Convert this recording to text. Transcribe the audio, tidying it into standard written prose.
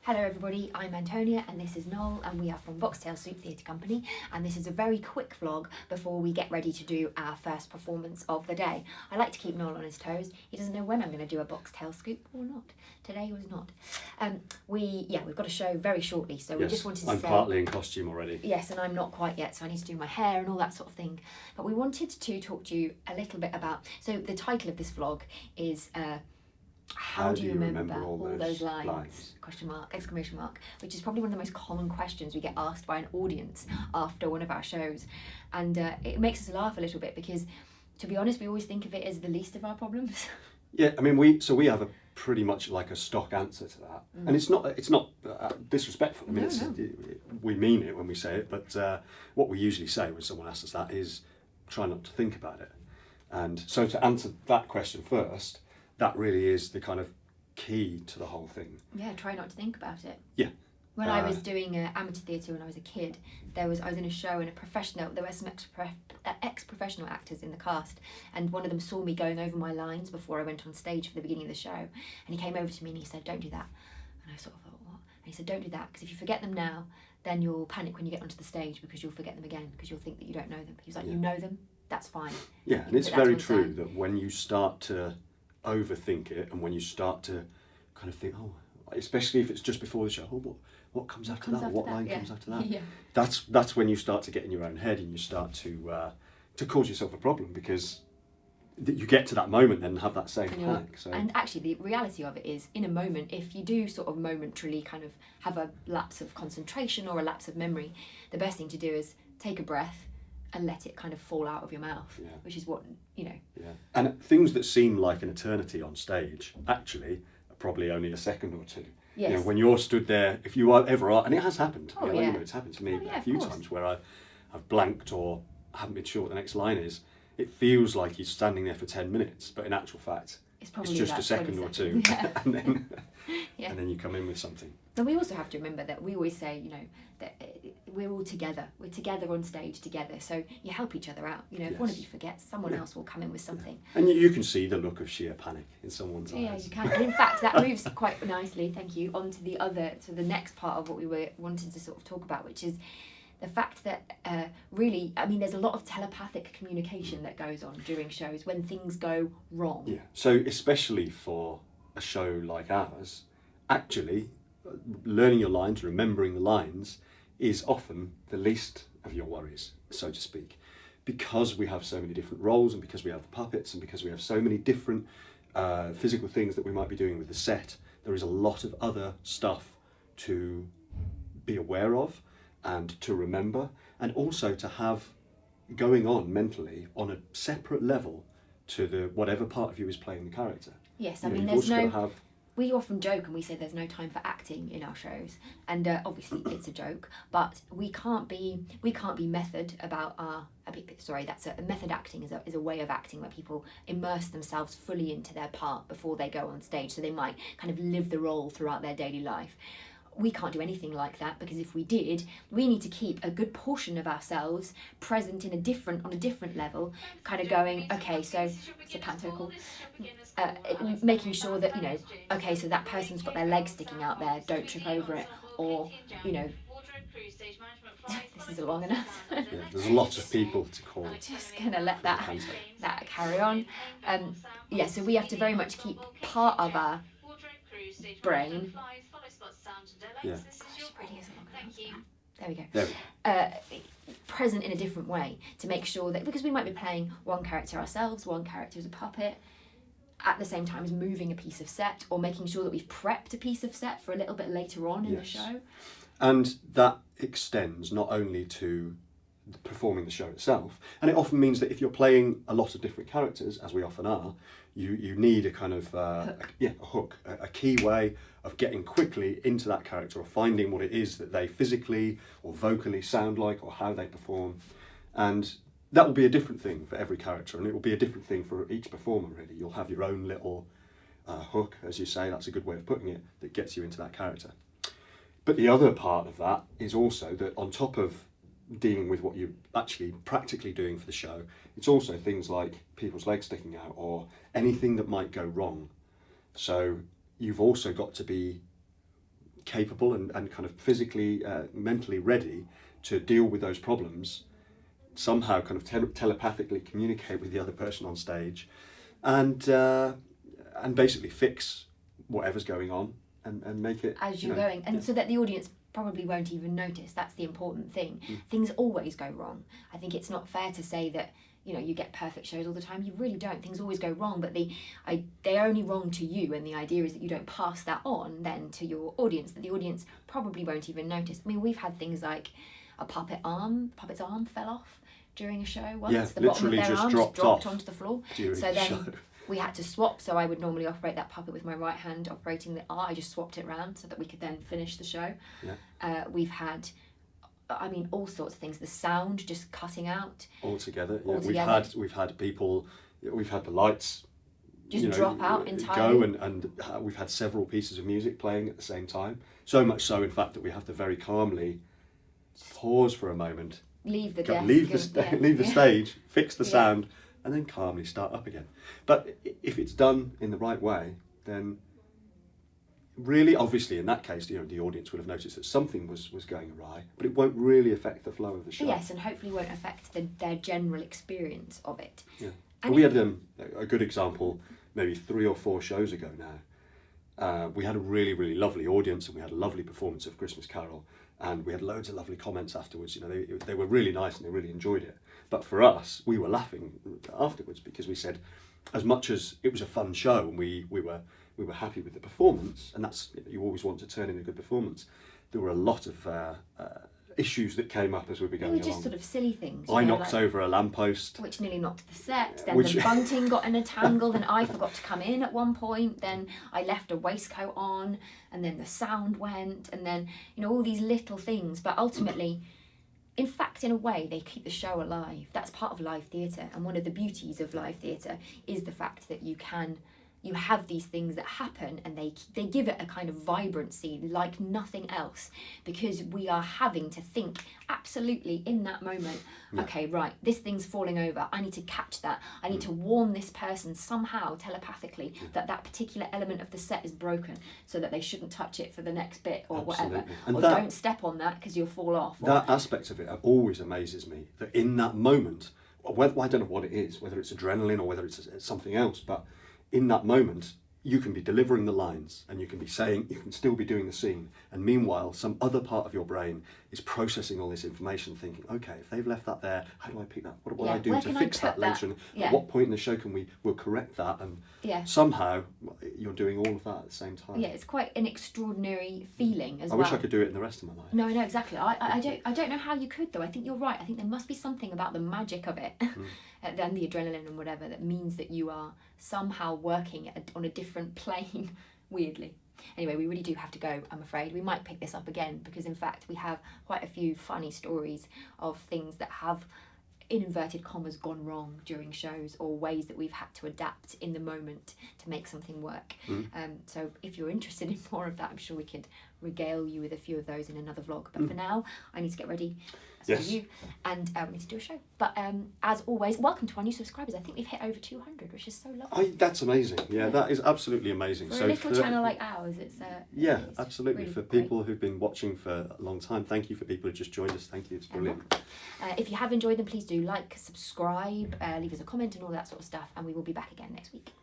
Hello everybody, I'm Antonia and this is Noel and we are from Boxtail Soup Theatre Company, and this is a very quick vlog before we get ready to do our first performance of the day. I like to keep Noel on his toes. He doesn't know when I'm going to do a Boxtail Scoop or not. Today was not. We've got a show very shortly, so we just wanted to I'm say... partly in costume already. Yes, and I'm not quite yet, so I need to do my hair and all that sort of thing. But we wanted to talk to you a little bit about... So the title of this vlog is... How do you remember all those lines? Question mark, exclamation mark, which is probably one of the most common questions we get asked by an audience after one of our shows. And it makes us laugh a little bit because, to be honest, we always think of it as the least of our problems. Yeah, I mean, we have a pretty much like a stock answer to that. And it's not disrespectful. I mean, we mean it when we say it, but what we usually say when someone asks us that is try not to think about it. And so to answer that question first, that really is the kind of key to the whole thing. Yeah, try not to think about it. Yeah. When I was doing amateur theatre when I was a kid, I was in a show and there were some ex-professional actors in the cast, and one of them saw me going over my lines before I went on stage for the beginning of the show, and he came over to me and he said, "Don't do that." And I sort of thought, what? And he said, "Don't do that, because if you forget them now, then you'll panic when you get onto the stage because you'll forget them again, because you'll think that you don't know them." He was like, "You know them, that's fine." Yeah, and it's very true that when you start to overthink it and when you start to kind of think, oh, especially if it's just before the show, oh, what comes after that? What line comes after that? Yeah. That's when you start to get in your own head and you start to cause yourself a problem, because you get to that moment then and have that same panic. So. And actually the reality of it is, in a moment, if you do sort of momentarily kind of have a lapse of concentration or a lapse of memory, the best thing to do is take a breath and let it kind of fall out of your mouth, which is what, Yeah. And things that seem like an eternity on stage actually are probably only a second or two. Yes. You know, when you're stood there, if you ever are, and it has happened, it's happened to me a few times where I've blanked or haven't been sure what the next line is. It feels like he's standing there for 10 minutes, but in actual fact, it's just a second or two, and then you come in with something. And we also have to remember that we always say, that we're all together. We're together on stage together, so you help each other out. If one of you forgets, someone else will come in with something. And you can see the look of sheer panic in someone's eyes. Yeah, you can. And in fact, that moves quite nicely, thank you, onto the next part of what we were wanting to sort of talk about, which is the fact that really, I mean, there's a lot of telepathic communication that goes on during shows when things go wrong. Yeah, so especially for a show like ours, actually, learning your lines, remembering the lines, is often the least of your worries, so to speak, because we have so many different roles, and because we have the puppets, and because we have so many different physical things that we might be doing with the set. There is a lot of other stuff to be aware of and to remember, and also to have going on mentally on a separate level to the whatever part of you is playing the character. Yes, I mean, there's no... We often joke and we say there's no time for acting in our shows, and obviously it's a joke, but we can't be method about our... that's a method acting is a way of acting where people immerse themselves fully into their part before they go on stage, so they might kind of live the role throughout their daily life. We can't do anything like that, because if we did, we need to keep a good portion of ourselves present on a different level, kind of going, okay, so it's a panto call, making sure that, okay, so that person's got their legs sticking out there, don't trip over it, or, this is long enough. There's a lot of people to call. I'm just going to let that carry on. So we have to very much keep part of our brain... Yeah. There we go. Present in a different way, to make sure that, because we might be playing one character ourselves, one character as a puppet, at the same time as moving a piece of set, or making sure that we've prepped a piece of set for a little bit later on in the show. And that extends not only to performing the show itself, and it often means that if you're playing a lot of different characters, as we often are, you need a kind of hook, a key way of getting quickly into that character, or finding what it is that they physically or vocally sound like, or how they perform. And that will be a different thing for every character, and it will be a different thing for each performer, really. You'll have your own little hook, as you say, that's a good way of putting it, that gets you into that character. But the other part of that is also that on top of dealing with what you're actually practically doing for the show, it's also things like people's legs sticking out or anything that might go wrong. So you've also got to be capable and kind of physically, mentally ready to deal with those problems, somehow kind of telepathically communicate with the other person on stage, and basically fix whatever's going on and make it as you're going, and so that the audience probably won't even notice. That's the important thing. Things always go wrong. I think it's not fair to say that you get perfect shows all the time. You really don't. Things always go wrong, but they're only wrong to you, and the idea is that you don't pass that on then to your audience, that the audience probably won't even notice. I mean, we've had things like a puppet's arm fell off during a show once. Yeah, the bottom of their just arm dropped just dropped off onto the floor. during So the then show. we had to swap. So I would normally operate that puppet with my right hand operating the R. I just swapped it around so that we could then finish the show. Yeah. We've had, all sorts of things. The sound just cutting out. Altogether, yeah. Altogether. We've had people, we've had the lights Just drop out entirely. go, and we've had several pieces of music playing at the same time. So much so, in fact, that we have to very calmly pause for a moment, Leave the desk. leave the stage, fix the Yeah. sound, and then calmly start up again. But if it's done in the right way, then really, obviously, in that case, the audience would have noticed that something was going awry, but it won't really affect the flow of the show. Yes, and hopefully won't affect their general experience of it. Yeah. And We had a good example maybe 3 or 4 shows ago now. We had a really, really lovely audience, and we had a lovely performance of Christmas Carol, and we had loads of lovely comments afterwards. They were really nice and they really enjoyed it. But for us, we were laughing afterwards because we said, as much as it was a fun show and we were happy with the performance, and that's, you always want to turn in a good performance, there were a lot of issues that came up as we were They going were along. just sort of silly things. I knocked over a lamppost. Which nearly knocked the set. Then Which- the bunting got in a tangle. Then I forgot to come in at one point. Then I left a waistcoat on. And then the sound went. And then, all these little things. But ultimately, in fact, in a way, they keep the show alive. That's part of live theatre. And one of the beauties of live theatre is the fact that you have these things that happen, and they give it a kind of vibrancy like nothing else, because we are having to think absolutely in that moment, okay, right, this thing's falling over, I need to catch that, I need to warn this person somehow telepathically that particular element of the set is broken, so that they shouldn't touch it for the next bit or Absolutely. whatever, And or don't step on that because you'll fall off. That aspect of it always amazes me, that in that moment, I don't know what it is, whether it's adrenaline or whether it's something else, but in that moment, you can be delivering the lines and you can still be doing the scene. And meanwhile, some other part of your brain is processing all this information, thinking, okay, if they've left that there, how do I pick that? What do I do where to can I fix that put that? later? And Yeah. at what point in the show we'll correct that? And somehow you're doing all of that at the same time. Yeah, it's quite an extranordinary feeling as I well. wish I could do it in the rest of my life. No, I know exactly. I don't know how you could though. I think you're right. I think there must be something about the magic of it, and the adrenaline and whatever, that means that you are somehow working on a different plane. Weirdly. Anyway, we really do have to go, I'm afraid. We might pick this up again because, in fact, we have quite a few funny stories of things that have, in inverted commas, gone wrong during shows, or ways that we've had to adapt in the moment to make something work. So if you're interested in more of that, I'm sure we could regale you with a few of those in another vlog. But for now, I need to get ready. So Yes. do you, and we need to do a show. But as always, welcome to our new subscribers. I think we've hit over 200, which is so lovely. That's amazing. Yeah, that is absolutely amazing. For a little channel like ours, it's it's absolutely. really For great. people who've been watching for a long time, thank you. For people who just joined us, thank you. It's brilliant. If you have enjoyed them, please do like, subscribe, leave us a comment and all that sort of stuff, and we will be back again next week.